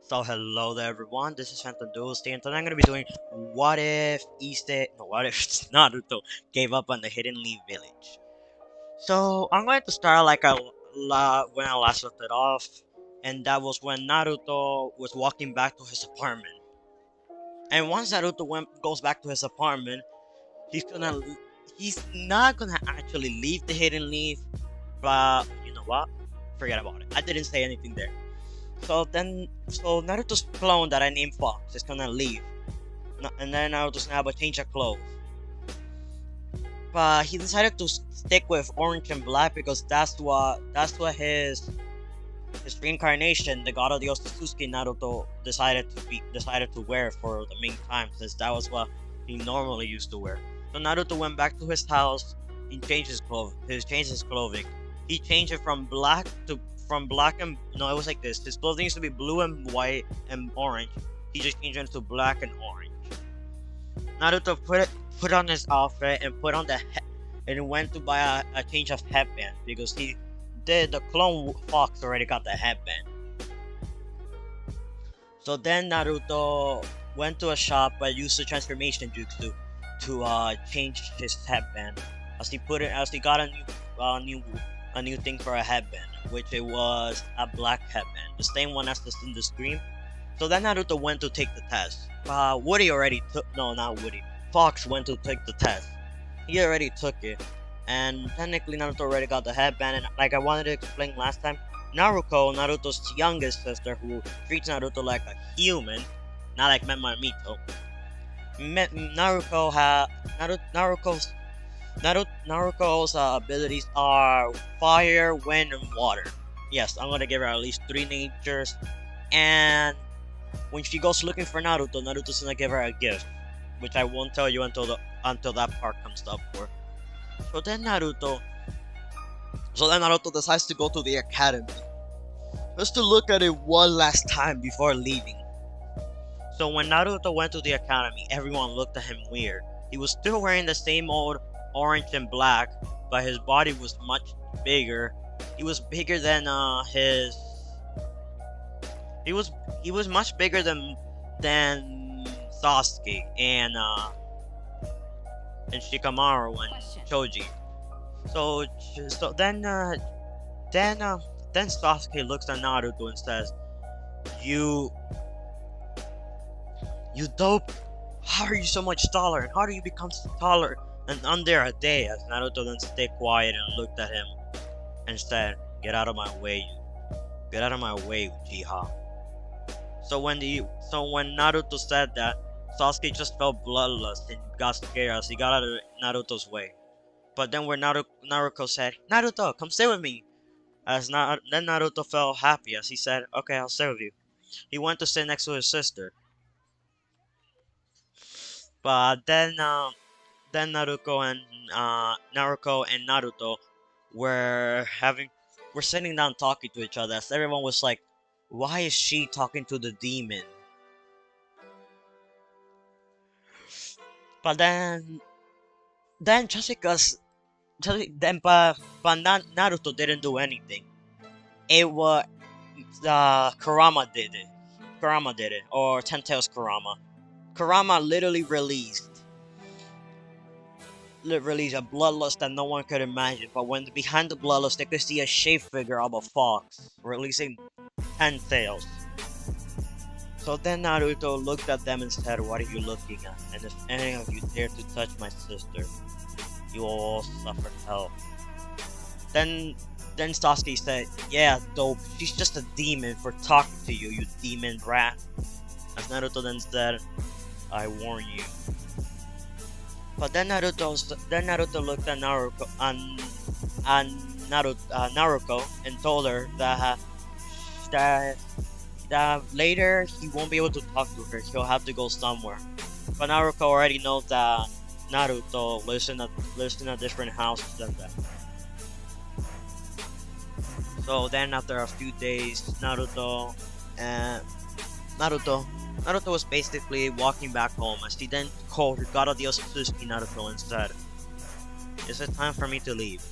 So hello there everyone, this is Phantom Duelist and today I'm gonna be doing what if Naruto gave up on the Hidden Leaf Village. So I'm going to start like when I last left it off, and that was when Naruto was walking back to his apartment. And once Naruto goes back to his apartment, he's gonna he's not gonna actually leave the Hidden Leaf, but you know what? Forget about it. I didn't say anything there. So Naruto's clone that I named Fox is gonna leave, and then Naruto's gonna have a change of clothes. But he decided to stick with orange and black because that's what his reincarnation, the God of the Otsutsuki Naruto, decided to wear for the main time, since that was what he normally used to wear. So Naruto went back to his house. He changed his clothes. He changed his clothing. He changed it from black and no, it was like this. His clothing used to be blue and white and orange. He just changed it to black and orange. Naruto put on his outfit and put on and went to buy a change of headband because the clone Fox already got the headband. So then Naruto went to a shop but used the transformation jutsu to change his headband. As he got a new thing for a headband, which it was a black headband, the same one as in the stream. So then Naruto went to take the test. Woody already took no, not Woody. Fox went to take the test. He already took it, and technically Naruto already got the headband. And like I wanted to explain last time, Naruto's youngest sister, who treats Naruto like a human, not like Mito. Naruto ha Naruto's abilities are fire, wind, and water. Yes, I'm gonna give her at least 3 natures. And when she goes looking for Naruto, Naruto's gonna give her a gift, which I won't tell you until that part comes up for. So then Naruto, decides to go to the academy just to look at it one last time before leaving. So when Naruto went to the academy, everyone looked at him weird. He was still wearing the same old orange and black, but his body was much bigger. He was bigger than his. He was much bigger than Sasuke and Shikamaru and Choji. So so then Sasuke looks at Naruto and says, "You you dope. How are you so much taller? And how do you become taller and under a day?" As Naruto then stayed quiet and looked at him and said, "Get out of my way, get out of my way, Uchiha." So when Naruto said that, Sasuke just felt bloodlust and got scared as he got out of Naruto's way. But then when Naruto said, "Naruto, come stay with me," then Naruto felt happy as he said, "Okay, I'll stay with you." He went to sit next to his sister. But then Naruto and Naruto were having were sitting down talking to each other as everyone was like, "Why is she talking to the demon?" But then Naruto didn't do anything. It was Kurama did it. Kurama did it, or Ten Tails Kurama. Kurama literally released a bloodlust that no one could imagine. But when behind the bloodlust, they could see a shaped figure of a fox releasing 10 tails. So then Naruto looked at them and said, "What are you looking at? And if any of you dare to touch my sister, you will all suffer hell." Then then Sasuke said, "Yeah, dope. She's just a demon for talking to you, you demon rat." As Naruto then said, "I warn you." But then Naruto looked at Naruto and told her that that later he won't be able to talk to her. He'll have to go somewhere. But Naruto already knows that Naruto lives in a different house than them. So then after a few days, and Naruto Naruto was basically walking back home as he then called God of the Otsutsuki Naruto and said, "Is it time for me to leave?"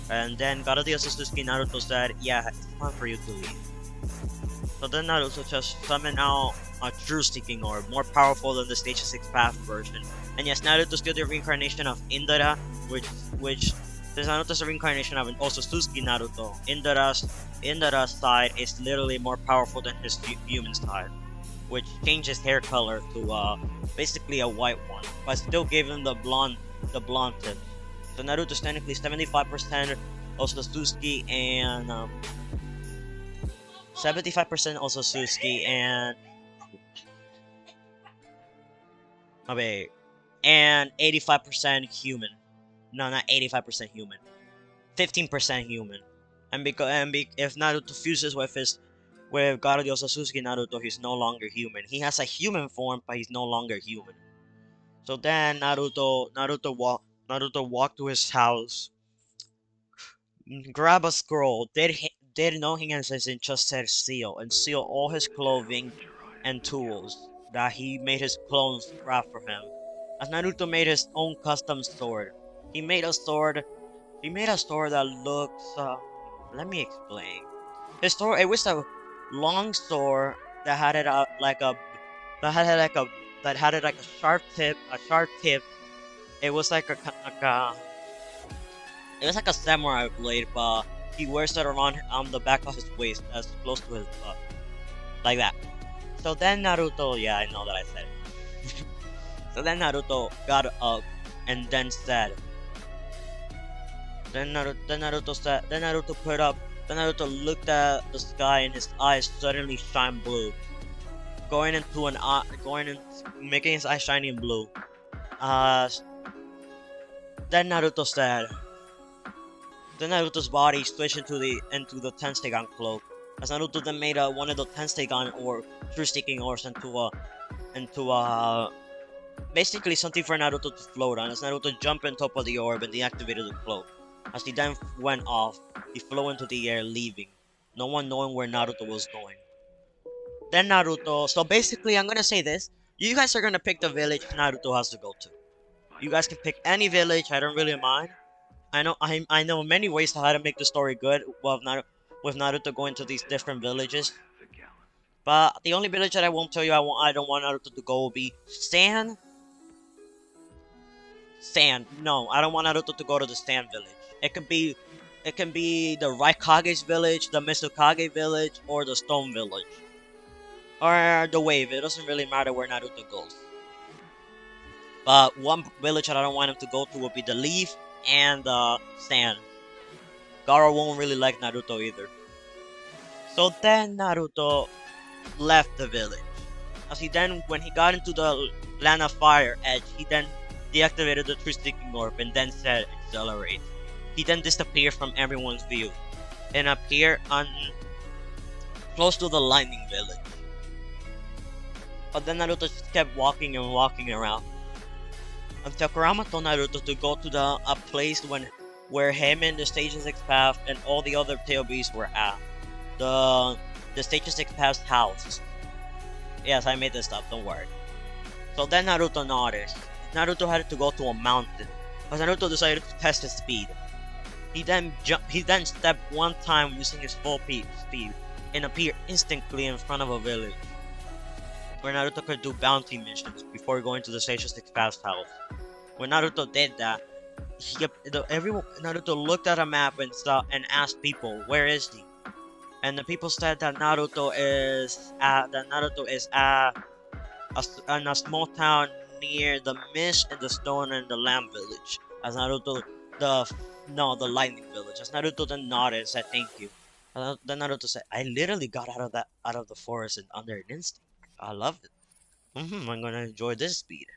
And then God of the Otsutsuki Naruto said, "Yeah, it's time for you to leave." So then Naruto just summoned out a true Seeking Orb, more powerful than the Stage 6 Path version. And yes, Naruto's still the reincarnation of Indra, which since Naruto's a reincarnation of also Suzuki Naruto, Indra's side is literally more powerful than his human side, which changed his hair color to basically a white one, but still gave him the blonde tip. So Naruto's technically 75% also Suzuki and 75% also Suzuki and wait, and 85% human. No, not 85% human. 15% human. And if Naruto fuses with God of the Osatsukee Naruto, he's no longer human. He has a human form, but he's no longer human. So then Naruto walked to his house, grab a scroll, did no Hingensen and just said seal, and seal all his clothing and tools that he made his clones craft for him. As Naruto made his own custom sword. He made a sword. He made a sword that looks. Let me explain. His sword. It was a long sword that had it like a. That had it like a. That had it like a sharp tip. A sharp tip. It was like a. It was like a samurai blade, but he wears it around on the back of his waist, as close to his butt, like that. So then Naruto. Yeah, I know that I said it. So then Naruto got up and then said. Then Naruto put up. Then Naruto looked at the sky and his eyes suddenly shine blue, going into an eye, making his eyes shining blue. Uh, then Naruto said. Then Naruto's body switched into the Tensegan cloak. As Naruto then made one of the Tensegan or true Seeking Orbs into basically something for Naruto to float on. As Naruto jumped on top of the orb and deactivated the cloak. As he then went off, he flew into the air, leaving, no one knowing where Naruto was going. Then Naruto. So basically, I'm gonna say this: you guys are gonna pick the village Naruto has to go to. You guys can pick any village. I don't really mind. I know many ways to how to make the story good with Naruto going to these different villages. But the only village that I won't tell you I don't want Naruto to go will be Sand. Sand. No, I don't want Naruto to go to the Sand village. It can be the Raikage's village, the Mizukage village, or the Stone village. Or the Wave. It doesn't really matter where Naruto goes. But one village that I don't want him to go to will be the Leaf and Sand. Gaara won't really like Naruto either. So then Naruto left the village. When he got into the Land of Fire Edge, he then deactivated the True Seeking Orb and then said accelerate. He then disappeared from everyone's view and appeared close to the Lightning Village. But then Naruto just kept walking and walking around until Kurama told Naruto to go to a place where him and the Stage 6 Path and all the other tail beasts were at. The Stage 6 Path's house. Yes, I made this up, don't worry. So then Naruto noticed. Naruto had to go to a mountain, but Naruto decided to test his speed. He then stepped one time using his full speed and appeared instantly in front of a village where Naruto could do bounty missions before going to the Stage 6 Path's house. When Naruto did that, Naruto looked at a map and asked people, "Where is he?" And the people said that Naruto is in a small town near the Mist and the Stone and the Lamb village. As Naruto, the Lightning village. As Naruto then nodded and said thank you. Then Naruto said, "I literally got out of the forest and under an instant. I love it. I'm gonna enjoy this speed."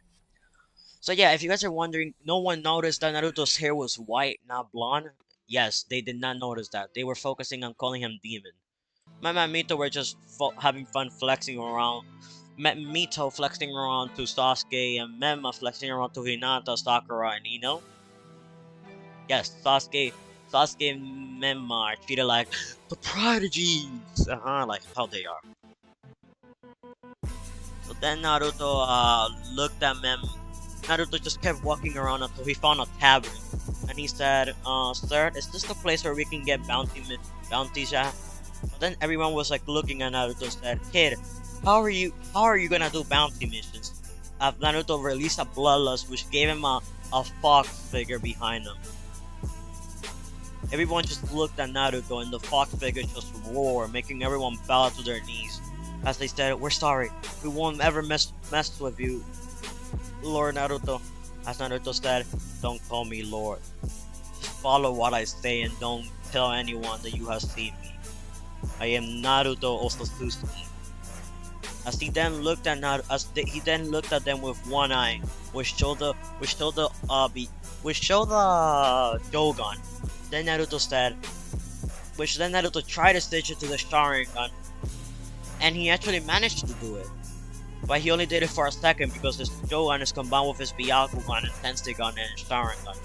So yeah, if you guys are wondering, no one noticed that Naruto's hair was white, not blonde. Yes, they did not notice that. They were focusing on calling him Demon. Mema and Mito were just having fun flexing around. Mito flexing around to Sasuke and Mema flexing around to Hinata, Sakura, and Ino. Yes, Sasuke and Mema are treated like the prodigies. Like how they are. So then Naruto looked at Naruto just kept walking around until he found a tavern. And he said, "Sir, is this the place where we can get bounties at?" But then everyone was like looking at Naruto and said, "Kid, how are you gonna do bounty missions?" Naruto released a bloodlust which gave him a fox figure behind him. Everyone just looked at Naruto and the fox figure just roared, making everyone bow to their knees. As they said, "We're sorry. We won't ever mess with you, Lord Naruto." As Naruto said, "Don't call me Lord. Just follow what I say and don't tell anyone that you have seen me. I am Naruto Otsutsuki." As he then looked at he then looked at them with one eye, which showed the Shogun. Then Naruto said, which then Naruto tried to stitch it to the Sharingan, and he actually managed to do it. But he only did it for a second because his Shogun is combined with his Byakugan and Tensegan and Sharingan.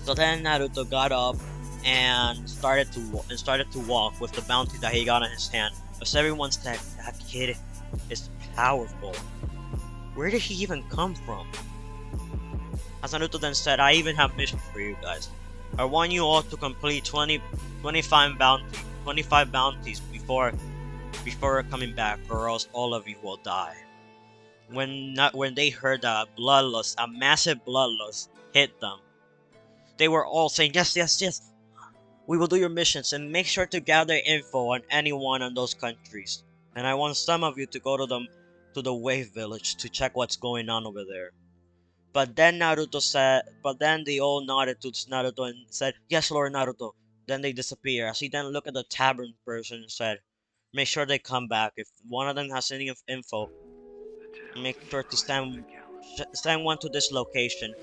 So then Naruto got up and started to walk with the bounty that he got in his hand. As everyone said, "That kid is powerful. Where did he even come from?" As Naruto then said, "I even have missions for you guys. I want you all to complete 25 bounties before coming back, or else all of you will die." When they heard that a massive bloodlust hit them, they were all saying, "Yes, yes, yes. We will do your missions and make sure to gather info on anyone in those countries. And I want some of you to go to the Wave Village to check what's going on over there." But then they all nodded to Naruto and said, "Yes, Lord Naruto." Then they disappear. As he then looked at the tavern person and said, "Make sure they come back. If one of them has any info, make sure to send one to this location."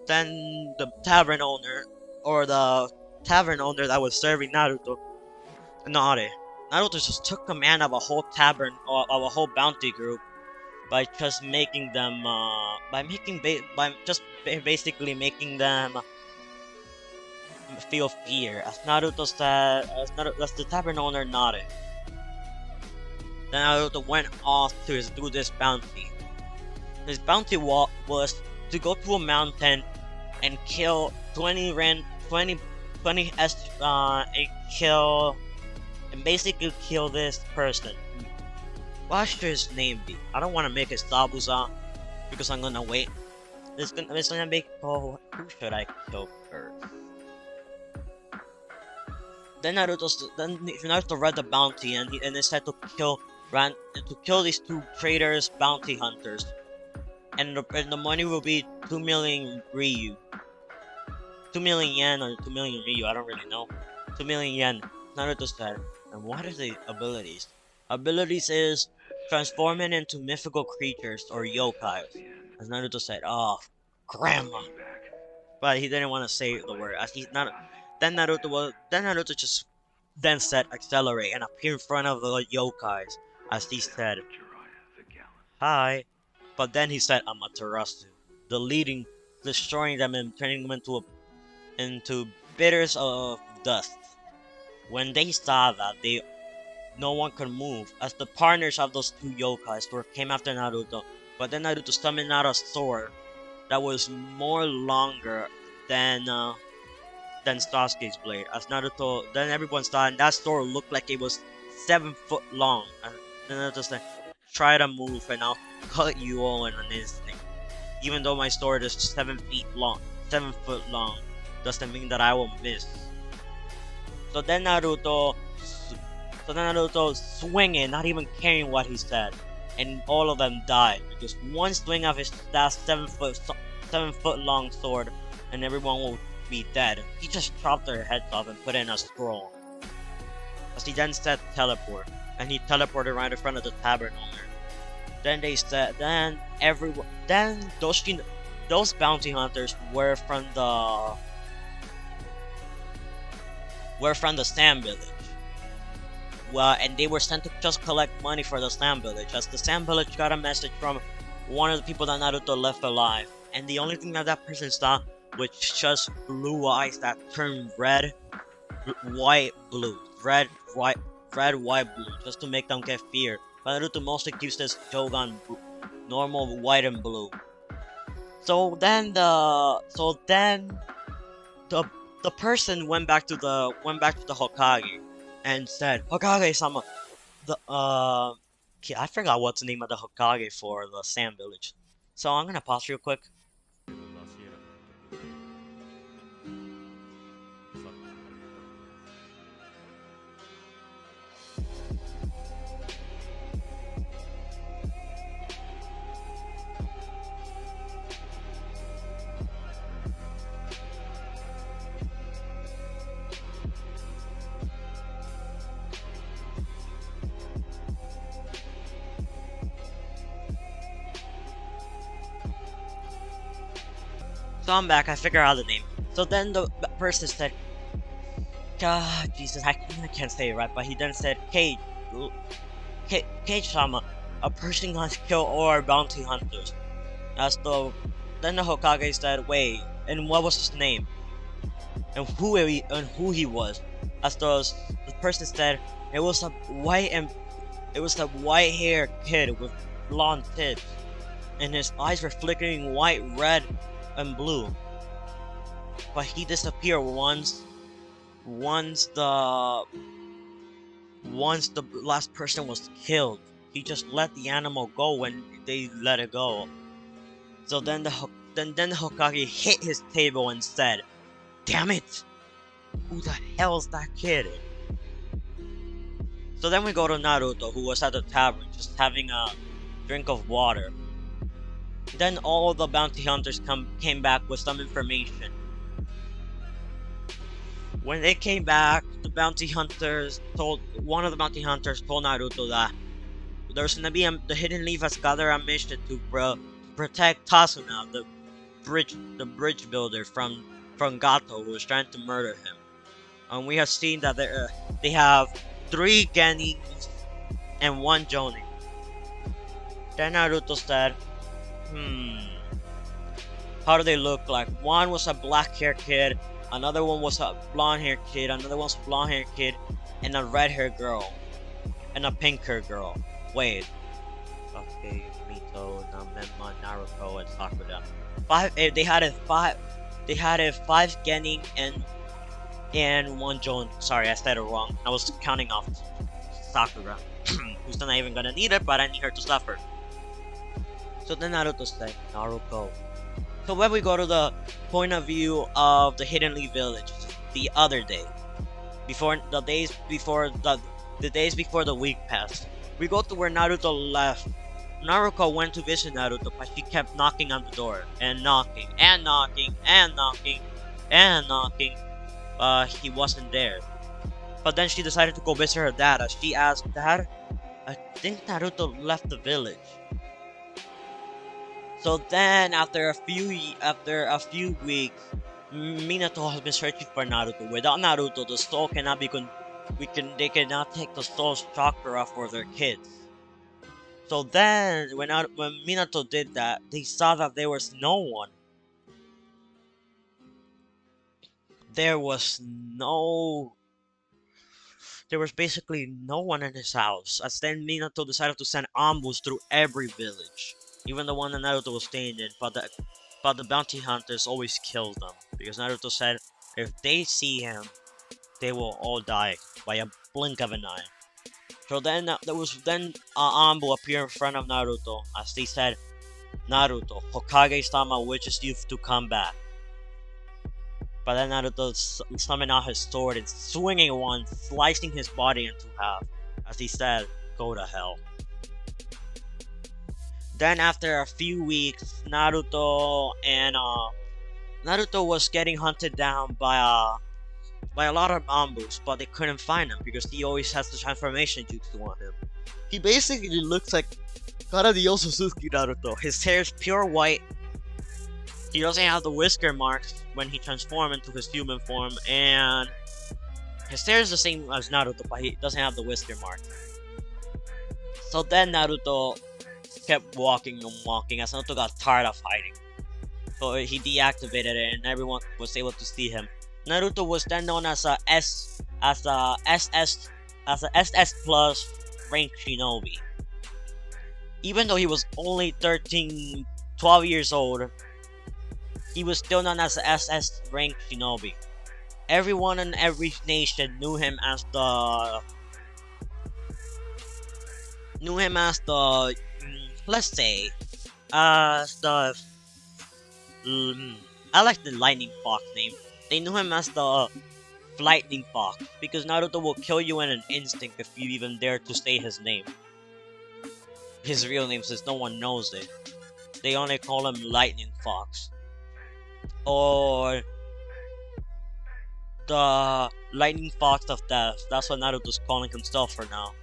Then the tavern owner, or the tavern owner that was serving Naruto, nodded. Naruto just took command of a whole tavern, or of a whole bounty group, by just making them basically making them feel fear. As Naruto said, as the tavern owner nodded, then Naruto went off to do this bounty. His bounty was to go to a mountain and kill 20 and kill and basically kill this person. What should his name be? I don't want to make it Sabuza because I'm gonna wait. It's gonna make, who should I kill first? Then Naruto read the bounty and he said to kill these two traitors, bounty hunters, and the money will be 2 million Ryu, 2 million yen or 2 million Ryu. I don't really know. 2 million yen. Naruto said, "And what are the abilities?" Abilities is transforming into mythical creatures or yokai. As Naruto said, "Oh, grandma." But he didn't want to say the word. As he's not. Then Naruto just then said accelerate and appear in front of the yokais. As he said, "Hi." But then he said Amaterasu, destroying them and turning them into bitters of dust. When they saw that, no one could move, as the partners of those two yokais came after Naruto. But then Naruto summoned out a sword that was more longer than Sasuke's blade. As Naruto, then everyone saw, and that sword looked like it was 7 foot long. And then Naruto said, "Try to move, and I'll cut you all in an instant. Even though my sword is 7 feet long, 7 foot long, doesn't mean that I will miss." So then Naruto swinging, not even caring what he said, and all of them died because one swing of that 7 foot long sword, and everyone will be dead. He just chopped their heads off and put it in a scroll. As he then said teleport, and he teleported right in front of the tavern owner. Then those bounty hunters were from the Sand Village. Well, and they were sent to just collect money for the Sand Village, as the Sand Village got a message from one of the people that Naruto left alive, and the only thing that person saw was just blue eyes that turned red, white, blue, red, white, blue, just to make them get fear. But Naruto mostly keeps this Shogun normal white and blue. So then the the person went back to the Hokage and said, Hokage-sama, I forgot what's the name of the Hokage for the Sand Village. So I'm gonna pause real quick. So I'm back. I figured out the name. So then the person said, God, Jesus, I can't say it right, but he then said, Cage-sama, a person has killed all our bounty hunters. As the Then the Hokage said, wait, and what was his name? And who he was? As the person said, it was a white-haired kid with blonde tits, and his eyes were flickering white, red, and blue. But he disappeared once the last person was killed. He just let the animal go when they let it go. So then the Hokage hit his table and said, "Damn it! Who the hell's that kid?" So then we go to Naruto, who was at the tavern just having a drink of water. Then all the bounty hunters came back with some information. When they came back, one of the bounty hunters told Naruto that there's gonna be the Hidden Leaf has gathered a mission to protect Tasuna, the bridge builder from Gato, who was trying to murder him. And we have seen that they have 3 Genins and 1 Jonin. Then Naruto said, how do they look like? One was a black-haired kid, another one was a blonde-haired kid, another one's a blonde-haired kid, and a red-haired girl, and a pink-haired girl. Wait. Okay, Mito, Namema, Naruto, and Sakura. They had a 5 Genin and 1 Jonin. Sorry, I said it wrong. I was counting off Sakura, who's not even gonna need it, but I need her to suffer. So then Naruto said, Naruto. So when we go to the point of view of the Hidden Leaf Village, the other day, the days before the week passed, we go to where Naruto left. Naruto went to visit Naruto, but she kept knocking on the door and knocking and knocking and knocking and knocking. He wasn't there. But then she decided to go visit her dad. As she asked, "Dad, I think Naruto left the village." So then, after a few weeks, Minato has been searching for Naruto. Without Naruto, the soul cannot be they cannot take the soul's chakra for their kids. So then, when Minato did that, they saw that there was no one. There was basically no one in his house. As then Minato decided to send ambush through every village, even the one that Naruto was staying in. But the bounty hunters always killed them because Naruto said if they see him, they will all die by a blink of an eye. So then there was Ambu appear in front of Naruto as they said, "Naruto, Hokage-sama wishes you to come back." But then Naruto summoned out his sword and swinging one, slicing his body into half, as he said, "Go to hell." Then after a few weeks, Naruto was getting hunted down by a lot of ambus, but they couldn't find him because he always has the transformation jutsu on him. He basically looks like Kara the Otsutsuki Naruto. His hair is pure white. He doesn't have the whisker marks when he transforms into his human form, and his hair is the same as Naruto, but he doesn't have the whisker mark. So then Naruto kept walking and walking as Naruto got tired of hiding. So he deactivated it, and everyone was able to see him. Naruto was then known as a SS plus rank shinobi. Even though he was only 12 years old, he was still known as a SS rank shinobi. Everyone in every nation let's say the mm, I like the Lightning Fox name. They knew him as the Lightning Fox because Naruto will kill you in an instant if you even dare to say his name. His real name, since no one knows it. They only call him Lightning Fox. Or the Lightning Fox of Death. That's what Naruto's calling himself for now.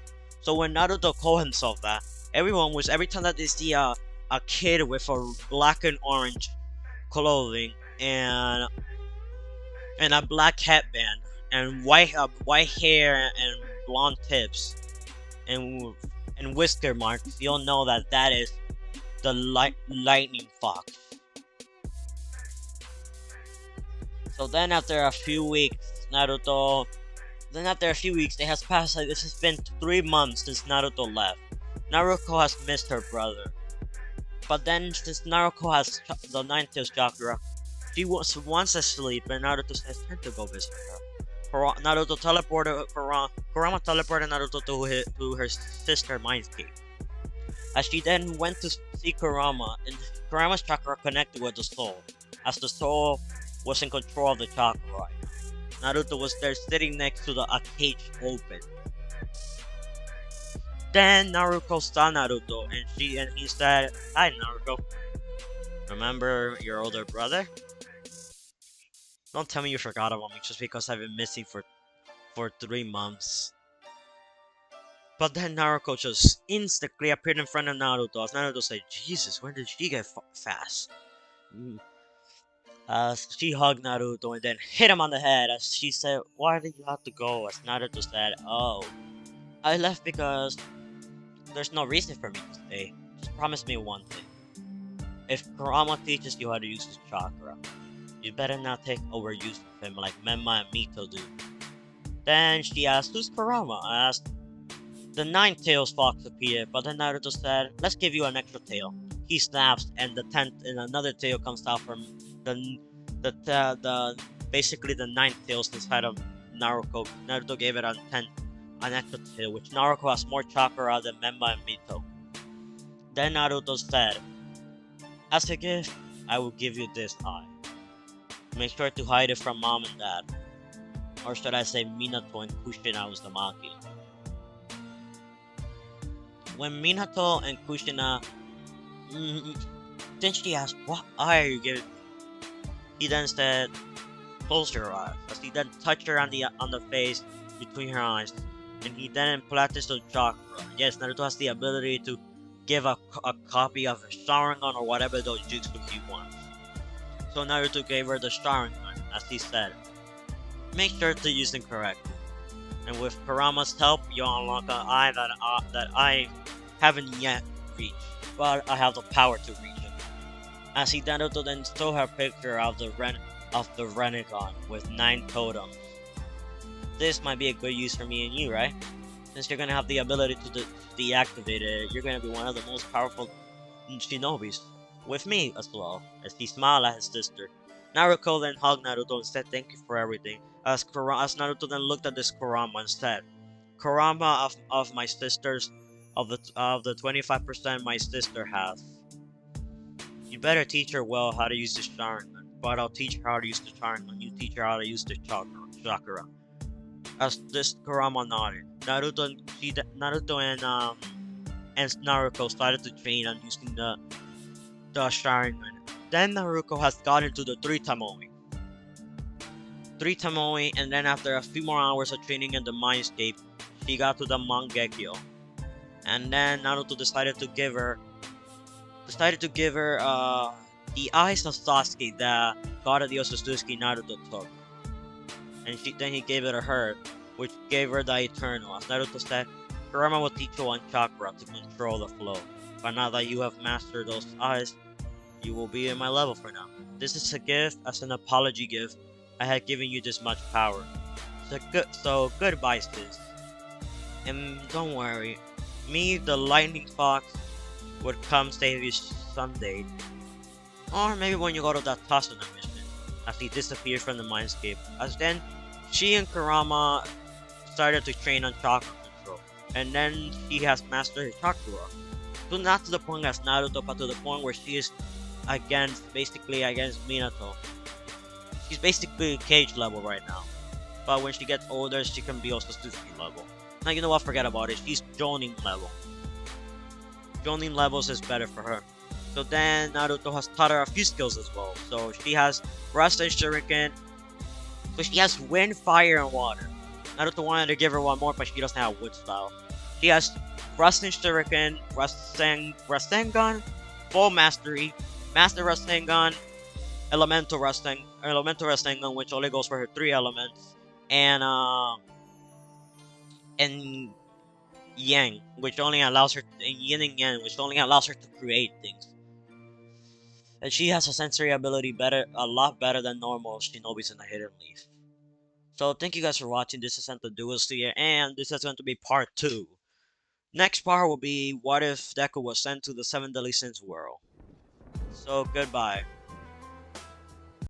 So when Naruto called himself that, every time that they see a kid with a black and orange clothing and a black headband and white hair and blonde tips and whisker marks, you'll know that that is the Lightning Fox. So then after a few weeks, Naruto. Then after a few weeks, it has passed. Like, this has been 3 months since Naruto left. Naruto has missed her brother. But then, since Naruto has the Nine Tails chakra, she wants to sleep, and Naruto says, "Time to go visit her." Naruto teleported Kurama teleported Naruto to her sister Mindscape. As she then went to see Kurama, and Kurama's chakra connected with the soul, as the soul was in control of the chakra right now. Naruto was there sitting next to a cage open. Then Naruto saw Naruto and he said, "Hi Naruto. Remember your older brother? Don't tell me you forgot about me just because I've been missing for 3 months." But then Naruto just instantly appeared in front of Naruto. As Naruto said, "Jesus, when did she get fast?" She hugged Naruto and then hit him on the head as she said, "Why did you have to go?" As Naruto said, "Oh, I left because there's no reason for me to stay. Just promise me one thing. If Kurama teaches you how to use his chakra, you better not take overuse of him like Menma and Mito do." Then she asked, "Who's Kurama?" I asked. The Nine Tails Fox appeared, but then Naruto said, "Let's give you an extra tail." He snaps, and another tail comes out from basically the 9 tails inside of Naruto. Naruto gave it an extra tail, which Naruto has more chakra than Menma and Mito. Then Naruto said, "As a gift, I will give you this eye. Make sure to hide it from mom and dad. Or should I say Minato and Kushina Uzumaki." When Minato and Kushina then she asked, "What eye are you giving me?" He then said, "Close your eyes." As he then touched her on the face between her eyes, and he then implanted some chakra. Yes, Naruto has the ability to give a copy of his Sharingan or whatever those jutsu he wants. So Naruto gave her the Sharingan, as he said. Make sure to use them correctly. And with Kurama's help, you'll unlock an eye that I haven't yet reached, but I have the power to reach it. As Naruto then stole her picture of the Renegon with 9 totems. This might be a good use for me and you, right? Since you're gonna have the ability to deactivate it, you're gonna be one of the most powerful shinobis. With me as well, as he smiled at his sister. Naruto then hugged Naruto and said thank you for everything. As Naruto then looked at this Kurama and said, "Kurama of my sisters, of the 25% my sister has. You better teach her well how to use the Sharingan, but I'll teach her how to use the Sharingan. You teach her how to use the chakra." As this Kurama nodded, Naruto and Naruto started to train on using the Sharingan. Then Naruto has gotten to the 3 Tomoe, and then after a few more hours of training in the Mindscape, she got to the Mangekyo. And then Naruto decided to give her the eyes of Sasuke that God of the Otsutsuki Naruto took. And then he gave it to her, which gave her the Eternal. As Naruto said, "Kurama will teach you one chakra to control the flow. But now that you have mastered those eyes, you will be in my level for now. This is a gift, as an apology gift. I had given you this much power. So goodbye, sis. And don't worry, me, the Lightning Fox, would come save you someday. Or maybe when you go to that Tasuna mission. as he disappeared from the mindscape. As then, she and Kurama started to train on chakra control, and then she has mastered her chakra. So not to the point as Naruto, but to the point where she is basically against Minato. She's basically cage level right now. But when she gets older, she can be also Suzuki level. Now you know what? Forget about it. She's Jonin level. Jonin levels is better for her. So then Naruto has taught her a few skills as well. So she has Rust and Shuriken. So she has Wind, Fire, and Water. Naruto wanted to give her one more, but she doesn't have Wood style. She has Rust and Shuriken, Rasengan, Full Mastery, Master Rasengan, Elemental Rasengan, which only goes for her 3 elements, and Yang, which only allows her, and Yin and Yang, which only allows her to create things. And she has a sensory ability a lot better than normal Shinobis in the Hidden Leaf. So thank you guys for watching. This is Sento Duelist here, and this is going to be part 2. Next part will be what if Deku was sent to the Seven Deadly Sins world. So goodbye.